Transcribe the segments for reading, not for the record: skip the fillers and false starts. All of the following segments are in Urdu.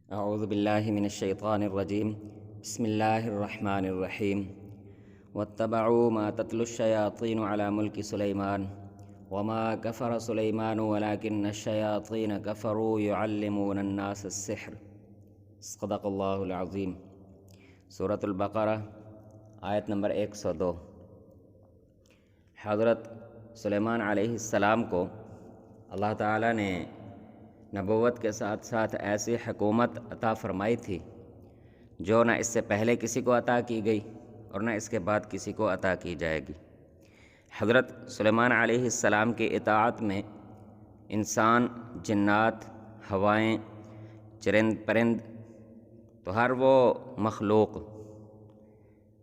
اعوذ باللہ من الشیطان الرجیم بسم اللہ الرحمن الرحیم واتبعوا ما تتلو الشیاطین علی ملک سلیمان وما کفر سلیمان ولکن الشیاطین کفروا يعلمون الناس السحر صدق اللہ العظیم۔ سورۃ البقرہ آیت نمبر 102۔ حضرت سلیمان علیہ السلام کو اللہ تعالیٰ نے نبوت کے ساتھ ساتھ ایسی حکومت عطا فرمائی تھی جو نہ اس سے پہلے کسی کو عطا کی گئی اور نہ اس کے بعد کسی کو عطا کی جائے گی۔ حضرت سلیمان علیہ السلام کی اطاعت میں انسان، جنات، ہوائیں، چرند پرند، تو ہر وہ مخلوق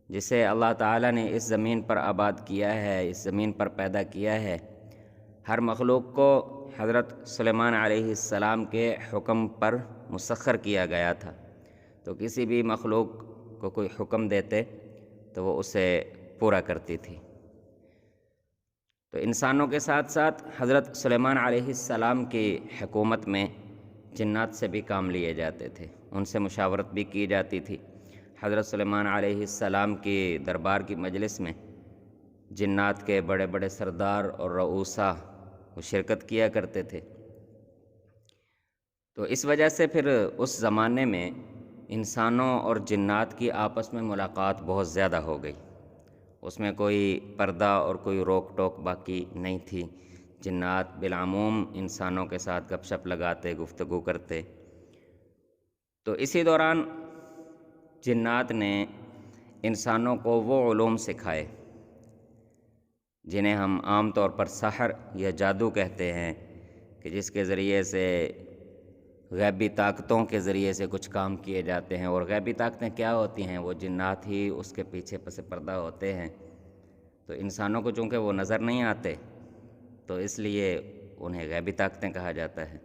جسے اللہ تعالیٰ نے اس زمین پر آباد کیا ہے، اس زمین پر پیدا کیا ہے، ہر مخلوق کو حضرت سلیمان علیہ السلام کے حکم پر مسخر کیا گیا تھا۔ تو کسی بھی مخلوق کو کوئی حکم دیتے تو وہ اسے پورا کرتی تھی۔ تو انسانوں کے ساتھ ساتھ حضرت سلیمان علیہ السلام کی حکومت میں جنات سے بھی کام لیے جاتے تھے، ان سے مشاورت بھی کی جاتی تھی۔ حضرت سلیمان علیہ السلام کی دربار کی مجلس میں جنات کے بڑے بڑے سردار اور رؤوسا وہ شرکت کیا کرتے تھے۔ تو اس وجہ سے پھر اس زمانے میں انسانوں اور جنات کی آپس میں ملاقات بہت زیادہ ہو گئی، اس میں کوئی پردہ اور کوئی روک ٹوک باقی نہیں تھی۔ جنات بالعموم انسانوں کے ساتھ گپ شپ لگاتے، گفتگو کرتے۔ تو اسی دوران جنات نے انسانوں کو وہ علوم سکھائے جنہیں ہم عام طور پر سحر یا جادو کہتے ہیں، کہ جس کے ذریعے سے غیبی طاقتوں کے ذریعے سے کچھ کام کیے جاتے ہیں۔ اور غیبی طاقتیں کیا ہوتی ہیں؟ وہ جنات ہی اس کے پیچھے پس پردہ ہوتے ہیں۔ تو انسانوں کو چونکہ وہ نظر نہیں آتے تو اس لیے انہیں غیبی طاقتیں کہا جاتا ہے۔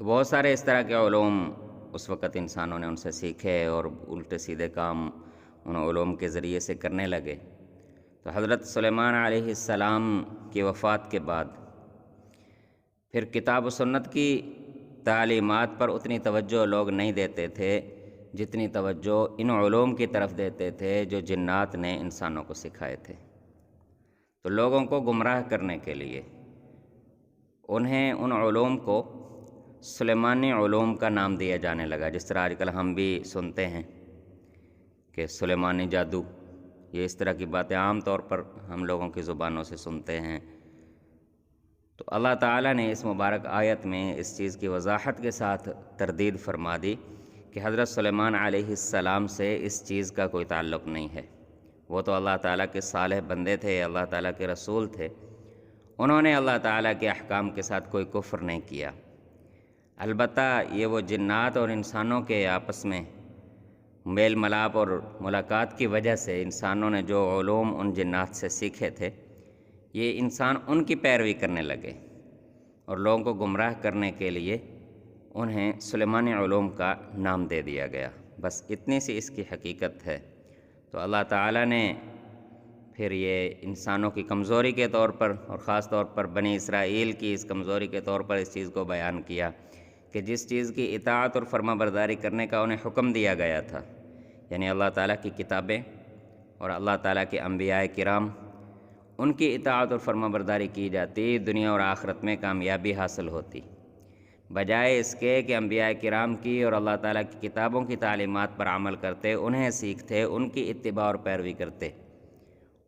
تو بہت سارے اس طرح کے علوم اس وقت انسانوں نے ان سے سیکھے اور الٹے سیدھے کام ان علوم کے ذریعے سے کرنے لگے۔ تو حضرت سلیمان علیہ السلام کی وفات کے بعد پھر کتاب و سنت کی تعلیمات پر اتنی توجہ لوگ نہیں دیتے تھے جتنی توجہ ان علوم کی طرف دیتے تھے جو جنات نے انسانوں کو سکھائے تھے۔ تو لوگوں کو گمراہ کرنے کے لیے انہیں ان علوم کو سلیمانی علوم کا نام دیا جانے لگا، جس طرح آج کل ہم بھی سنتے ہیں کہ سلیمانی جادو، یہ اس طرح کی باتیں عام طور پر ہم لوگوں کی زبانوں سے سنتے ہیں۔ تو اللہ تعالیٰ نے اس مبارک آیت میں اس چیز کی وضاحت کے ساتھ تردید فرما دی کہ حضرت سلیمان علیہ السلام سے اس چیز کا کوئی تعلق نہیں ہے۔ وہ تو اللہ تعالیٰ کے صالح بندے تھے، اللہ تعالیٰ کے رسول تھے، انہوں نے اللہ تعالیٰ کے احکام کے ساتھ کوئی کفر نہیں کیا۔ البتہ یہ وہ جنات اور انسانوں کے آپس میں میل ملاپ اور ملاقات کی وجہ سے انسانوں نے جو علوم ان جنات سے سیکھے تھے، یہ انسان ان کی پیروی کرنے لگے اور لوگوں کو گمراہ کرنے کے لیے انہیں سلیمانی علوم کا نام دے دیا گیا۔ بس اتنی سی اس کی حقیقت ہے۔ تو اللہ تعالیٰ نے پھر یہ انسانوں کی کمزوری کے طور پر اور خاص طور پر بنی اسرائیل کی اس کمزوری کے طور پر اس چیز کو بیان کیا کہ جس چیز کی اطاعت اور فرما برداری کرنے کا انہیں حکم دیا گیا تھا، یعنی اللہ تعالیٰ کی کتابیں اور اللہ تعالیٰ کے انبیاء کرام، ان کی اطاعت اور فرما برداری کی جاتی، دنیا اور آخرت میں کامیابی حاصل ہوتی، بجائے اس کے کہ انبیاء کرام کی اور اللہ تعالیٰ کی کتابوں کی تعلیمات پر عمل کرتے، انہیں سیکھتے، ان کی اتباع اور پیروی کرتے۔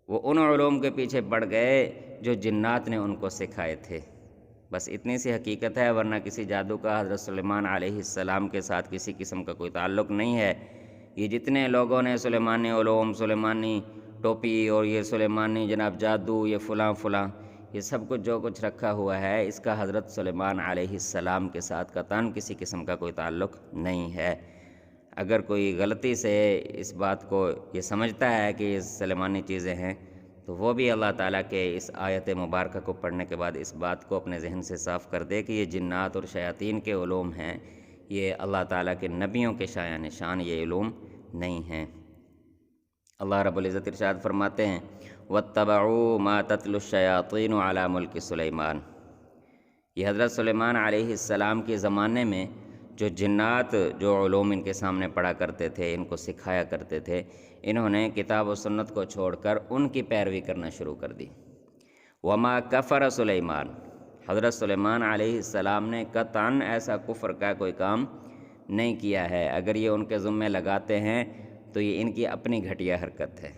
وہ ان علوم کے پیچھے پڑ گئے جو جنات نے ان کو سکھائے تھے۔ بس اتنی سی حقیقت ہے، ورنہ کسی جادو کا حضرت سلیمان علیہ السلام کے ساتھ کسی قسم کا کوئی تعلق نہیں ہے۔ یہ جتنے لوگوں نے سلیمانی علوم، سلیمانی ٹوپی اور یہ سلیمانی جناب جادو، یہ فلاں فلاں، یہ سب کچھ جو کچھ رکھا ہوا ہے، اس کا حضرت سلیمان علیہ السلام کے ساتھ قطعاً کسی قسم کا کوئی تعلق نہیں ہے۔ اگر کوئی غلطی سے اس بات کو یہ سمجھتا ہے کہ یہ سلیمانی چیزیں ہیں، تو وہ بھی اللہ تعالیٰ کے اس آیت مبارکہ کو پڑھنے کے بعد اس بات کو اپنے ذہن سے صاف کر دے کہ یہ جنات اور شیاطین کے علوم ہیں، یہ اللہ تعالیٰ کے نبیوں کے شایع نشان یہ علوم نہیں ہیں۔ اللہ رب العزت ارشاد فرماتے ہیں وَاتَّبَعُوا مَا تَتْلُو الشَّيَاطِينُ عَلَى مُلْكِ سُلَيْمَانَ۔ یہ حضرت سلیمان علیہ السلام کے زمانے میں جو جنات جو علوم ان کے سامنے پڑھا کرتے تھے، ان کو سکھایا کرتے تھے، انہوں نے کتاب و سنت کو چھوڑ کر ان کی پیروی کرنا شروع کر دی۔ وما کفر سلیمان، حضرت سلیمان علیہ السلام نے قطعاً ایسا کفر کا کوئی کام نہیں کیا ہے۔ اگر یہ ان کے ذمے لگاتے ہیں تو یہ ان کی اپنی گھٹیا حرکت ہے۔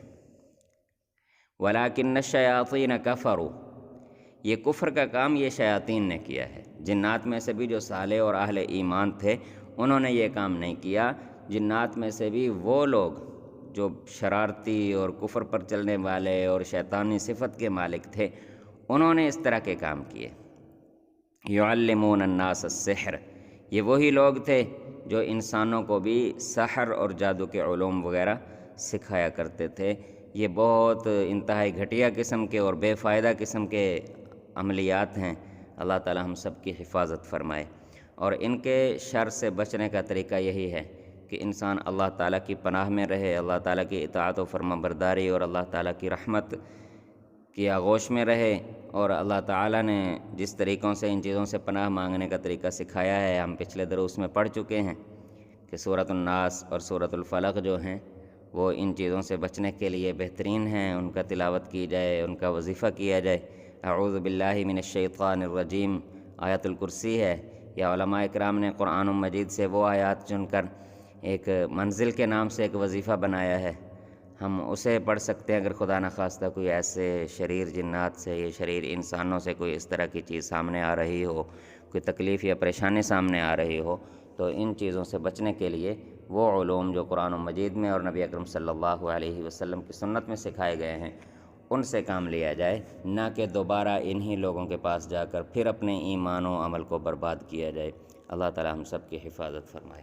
وَلَٰكِنَّ الشَّيَاطِينَ كَفَرُوا، یہ کفر کا کام یہ شیاطین نے کیا ہے۔ جنات میں سے بھی جو صالح اور اہل ایمان تھے انہوں نے یہ کام نہیں کیا۔ جنات میں سے بھی وہ لوگ جو شرارتی اور کفر پر چلنے والے اور شیطانی صفت کے مالک تھے انہوں نے اس طرح کے کام کیے۔ یعلمون الناس السحر، یہ وہی لوگ تھے جو انسانوں کو بھی سحر اور جادو کے علوم وغیرہ سکھایا کرتے تھے۔ یہ بہت انتہائی گھٹیا قسم کے اور بے فائدہ قسم کے عملیات ہیں۔ اللہ تعالی ہم سب کی حفاظت فرمائے، اور ان کے شر سے بچنے کا طریقہ یہی ہے کہ انسان اللہ تعالیٰ کی پناہ میں رہے، اللہ تعالیٰ کی اطاعت و فرما برداری اور اللہ تعالیٰ کی رحمت کی آغوش میں رہے۔ اور اللہ تعالیٰ نے جس طریقوں سے ان چیزوں سے پناہ مانگنے کا طریقہ سکھایا ہے ہم پچھلے دروس میں پڑھ چکے ہیں کہ سورۃ الناس اور سورۃ الفلق جو ہیں وہ ان چیزوں سے بچنے کے لیے بہترین ہیں، ان کا تلاوت کی جائے، ان کا وظیفہ کیا جائے۔ اعوذ باللہ من الشیطان الرجیم آیت الکرسی ہے، یا علماء اکرام نے قرآن مجید سے وہ آیات چن کر ایک منزل کے نام سے ایک وظیفہ بنایا ہے، ہم اسے پڑھ سکتے ہیں۔ اگر خدا نخواستہ کوئی ایسے شریر جنات سے یا شریر انسانوں سے کوئی اس طرح کی چیز سامنے آ رہی ہو، کوئی تکلیف یا پریشانی سامنے آ رہی ہو، تو ان چیزوں سے بچنے کے لیے وہ علوم جو قرآن مجید میں اور نبی اکرم صلی اللہ علیہ وسلم کی سنت میں سکھائے گئے ہیں ان سے کام لیا جائے، نہ کہ دوبارہ انہی لوگوں کے پاس جا کر پھر اپنے ایمان و عمل کو برباد کیا جائے۔ اللہ تعالی ہم سب کی حفاظت فرمائے۔